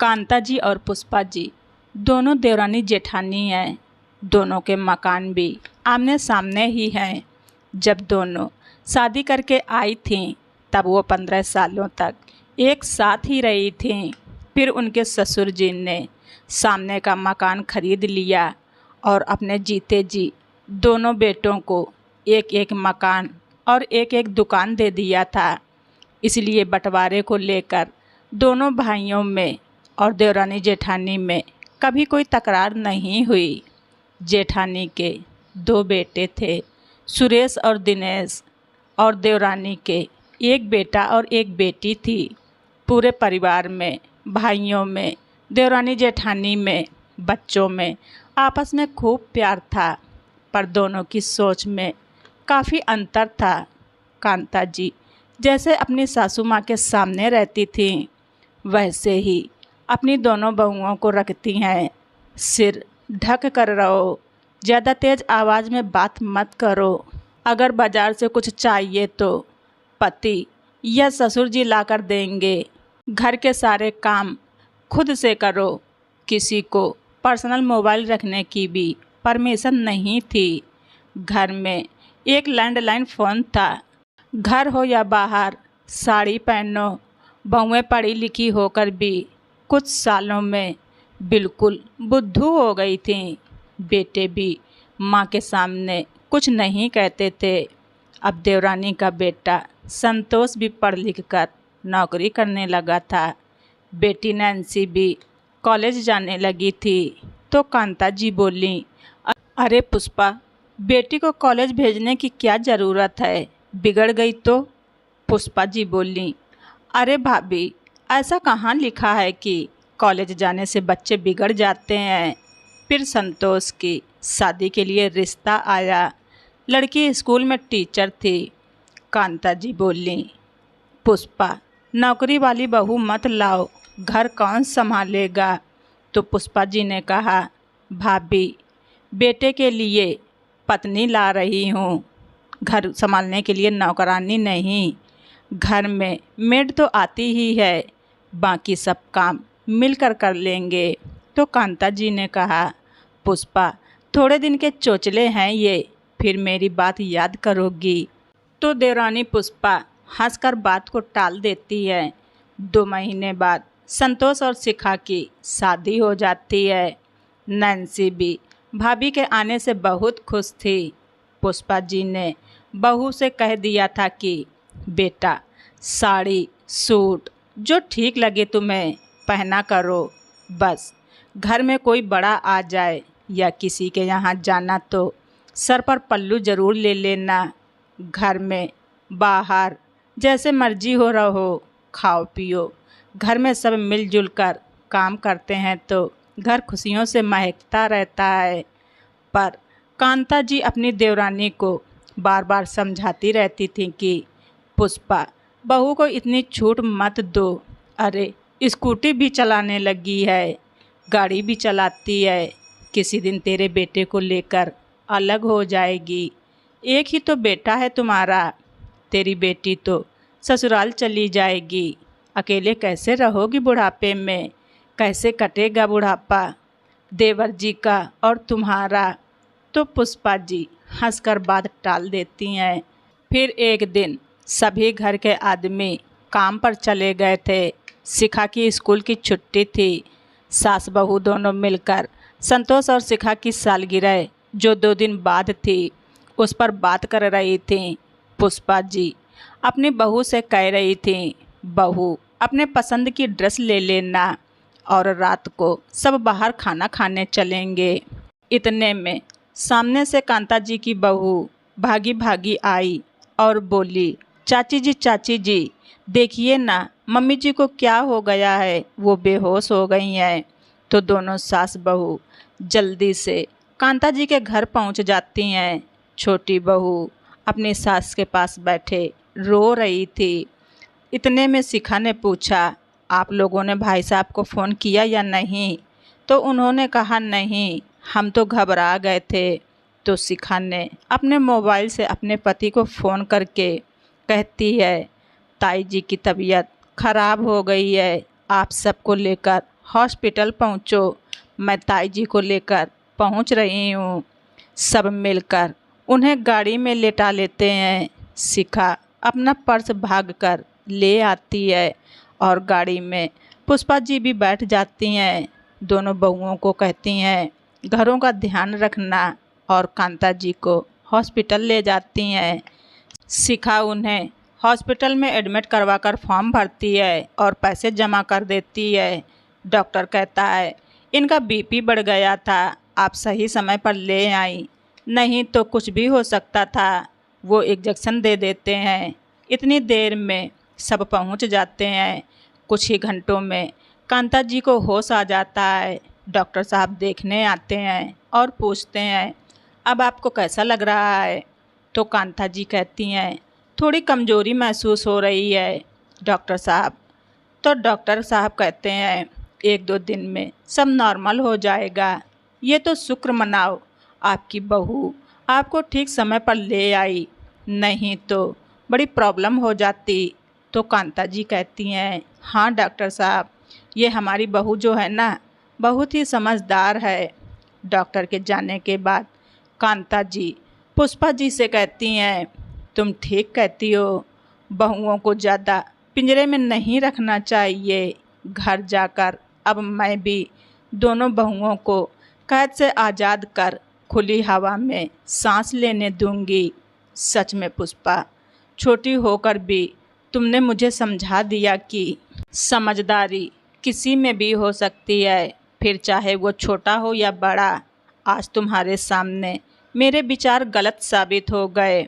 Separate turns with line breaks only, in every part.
कांता जी और पुष्पा जी दोनों देवरानी जेठानी हैं। दोनों के मकान भी आमने सामने ही हैं। जब दोनों शादी करके आई थीं तब वो 15 सालों तक एक साथ ही रही थीं। फिर उनके ससुर जी ने सामने का मकान खरीद लिया और अपने जीते जी दोनों बेटों को एक एक मकान और एक एक दुकान दे दिया था। इसलिए बंटवारे को लेकर दोनों भाइयों में और देवरानी जेठानी में कभी कोई तकरार नहीं हुई। जेठानी के 2 बेटे थे, सुरेश और दिनेश, और देवरानी के एक बेटा और एक बेटी थी। पूरे परिवार में, भाइयों में, देवरानी जेठानी में, बच्चों में आपस में खूब प्यार था। पर दोनों की सोच में काफ़ी अंतर था। कांता जी जैसे अपनी सासू माँ के सामने रहती थीं वैसे ही अपनी दोनों बहुओं को रखती हैं। सिर ढक कर रहो, ज़्यादा तेज़ आवाज़ में बात मत करो। अगर बाज़ार से कुछ चाहिए तो पति या ससुर जी लाकर देंगे। घर के सारे काम खुद से करो। किसी को पर्सनल मोबाइल रखने की भी परमिशन नहीं थी। घर में एक लैंडलाइन फ़ोन था। घर हो या बाहर साड़ी पहनो। बहुएं पढ़ी लिखी होकर भी कुछ सालों में बिल्कुल बुद्धू हो गई थीं। बेटे भी माँ के सामने कुछ नहीं कहते थे। अब देवरानी का बेटा संतोष भी पढ़ लिख कर नौकरी करने लगा था। बेटी नैन्सी भी कॉलेज जाने लगी थी। तो कांता जी बोली, अरे पुष्पा, बेटी को कॉलेज भेजने की क्या ज़रूरत है, बिगड़ गई तो? पुष्पा जी बोली, अरे भाभी, ऐसा कहाँ लिखा है कि कॉलेज जाने से बच्चे बिगड़ जाते हैं। फिर संतोष की शादी के लिए रिश्ता आया। लड़की स्कूल में टीचर थी। कांता जी बोली, पुष्पा, नौकरी वाली बहू मत लाओ, घर कौन संभालेगा? तो पुष्पा जी ने कहा, भाभी, बेटे के लिए पत्नी ला रही हूँ, घर संभालने के लिए नौकरानी नहीं। घर में मेड तो आती ही है, बाकी सब काम मिलकर कर लेंगे। तो कांता जी ने कहा, पुष्पा, थोड़े दिन के चोचले हैं ये, फिर मेरी बात याद करोगी। तो देवरानी पुष्पा हंसकर बात को टाल देती है। 2 महीने बाद संतोष और शिखा की शादी हो जाती है। नैन्सी भी भाभी के आने से बहुत खुश थी। पुष्पा जी ने बहू से कह दिया था कि बेटा, साड़ी सूट जो ठीक लगे तुम्हें पहना करो। बस घर में कोई बड़ा आ जाए या किसी के यहाँ जाना तो सर पर पल्लू ज़रूर ले लेना। घर में बाहर जैसे मर्जी हो रहो, खाओ पियो। घर में सब मिलजुल कर काम करते हैं तो घर खुशियों से महकता रहता है। पर कांता जी अपनी देवरानी को बार बार समझाती रहती थी कि पुष्पा, बहू को इतनी छूट मत दो। अरे, स्कूटी भी चलाने लगी है, गाड़ी भी चलाती है। किसी दिन तेरे बेटे को लेकर अलग हो जाएगी। एक ही तो बेटा है तुम्हारा। तेरी बेटी तो ससुराल चली जाएगी। अकेले कैसे रहोगी बुढ़ापे में? कैसे कटेगा बुढ़ापा देवर जी का और तुम्हारा? तो पुष्पा जी हंसकर बात टाल देती हैं। फिर एक दिन सभी घर के आदमी काम पर चले गए थे। शिखा की स्कूल की छुट्टी थी। सास बहू दोनों मिलकर संतोष और शिखा की सालगिरह जो 2 दिन बाद थी उस पर बात कर रही थीं। पुष्पा जी अपनी बहू से कह रही थीं, बहू, अपने पसंद की ड्रेस ले लेना और रात को सब बाहर खाना खाने चलेंगे। इतने में सामने से कांता जी की बहू भागी भागी आई और बोली, चाची जी, देखिए ना, मम्मी जी को क्या हो गया है, वो बेहोश हो गई हैं। तो दोनों सास बहू जल्दी से कांता जी के घर पहुंच जाती हैं। छोटी बहू अपनी सास के पास बैठे रो रही थी। इतने में शिखा ने पूछा, आप लोगों ने भाई साहब को फ़ोन किया या नहीं? तो उन्होंने कहा, नहीं, हम तो घबरा गए थे। तो शिखा ने अपने मोबाइल से अपने पति को फ़ोन करके कहती है, ताई जी की तबीयत ख़राब हो गई है, आप सबको लेकर हॉस्पिटल पहुँचो, मैं ताई जी को लेकर पहुँच रही हूँ। सब मिलकर उन्हें गाड़ी में लेटा लेते हैं। शिखा अपना पर्स भागकर ले आती है और गाड़ी में पुष्पा जी भी बैठ जाती हैं। दोनों बहुओं को कहती हैं घरों का ध्यान रखना और कांता जी को हॉस्पिटल ले जाती हैं। शिखा उन्हें हॉस्पिटल में एडमिट करवाकर फॉर्म भरती है और पैसे जमा कर देती है। डॉक्टर कहता है इनका बीपी बढ़ गया था, आप सही समय पर ले आई, नहीं तो कुछ भी हो सकता था। वो इंजेक्शन दे देते हैं। इतनी देर में सब पहुंच जाते हैं। कुछ ही घंटों में कांता जी को होश आ जाता है। डॉक्टर साहब देखने आते हैं और पूछते हैं अब आपको कैसा लग रहा है? तो कांता जी कहती हैं थोड़ी कमज़ोरी महसूस हो रही है डॉक्टर साहब। तो डॉक्टर साहब कहते हैं 1-2 दिन में सब नॉर्मल हो जाएगा। ये तो शुक्र मनाओ आपकी बहू आपको ठीक समय पर ले आई, नहीं तो बड़ी प्रॉब्लम हो जाती। तो कांता जी कहती हैं हाँ डॉक्टर साहब, ये हमारी बहू जो है ना बहुत ही समझदार है। डॉक्टर के जाने के बाद कांता जी पुष्पा जी से कहती हैं तुम ठीक कहती हो, बहुओं को ज़्यादा पिंजरे में नहीं रखना चाहिए। घर जाकर अब मैं भी दोनों बहुओं को कैद से आज़ाद कर खुली हवा में सांस लेने दूंगी। सच में पुष्पा, छोटी होकर भी तुमने मुझे समझा दिया कि समझदारी किसी में भी हो सकती है, फिर चाहे वो छोटा हो या बड़ा। आज तुम्हारे सामने मेरे विचार गलत साबित हो गए।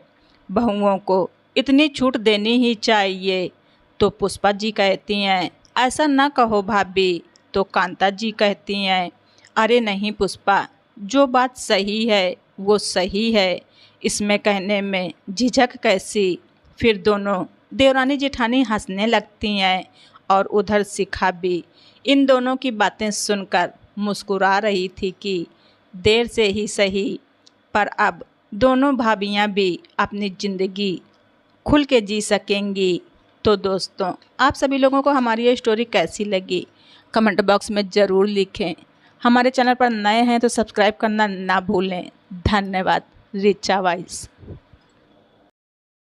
बहुओं को इतनी छूट देनी ही चाहिए। तो पुष्पा जी कहती हैं ऐसा ना कहो भाभी। तो कांता जी कहती हैं अरे नहीं पुष्पा, जो बात सही है वो सही है, इसमें कहने में झिझक कैसी। फिर दोनों देवरानी जेठानी हंसने लगती हैं और उधर शिखा भी इन दोनों की बातें सुनकर मुस्कुरा रही थी कि देर से ही सही, पर अब दोनों भाभियां भी अपनी ज़िंदगी खुल के जी सकेंगी। तो दोस्तों, आप सभी लोगों को हमारी ये स्टोरी कैसी लगी कमेंट बॉक्स में ज़रूर लिखें। हमारे चैनल पर नए हैं तो सब्सक्राइब करना ना भूलें। धन्यवाद। रिचा वाइस।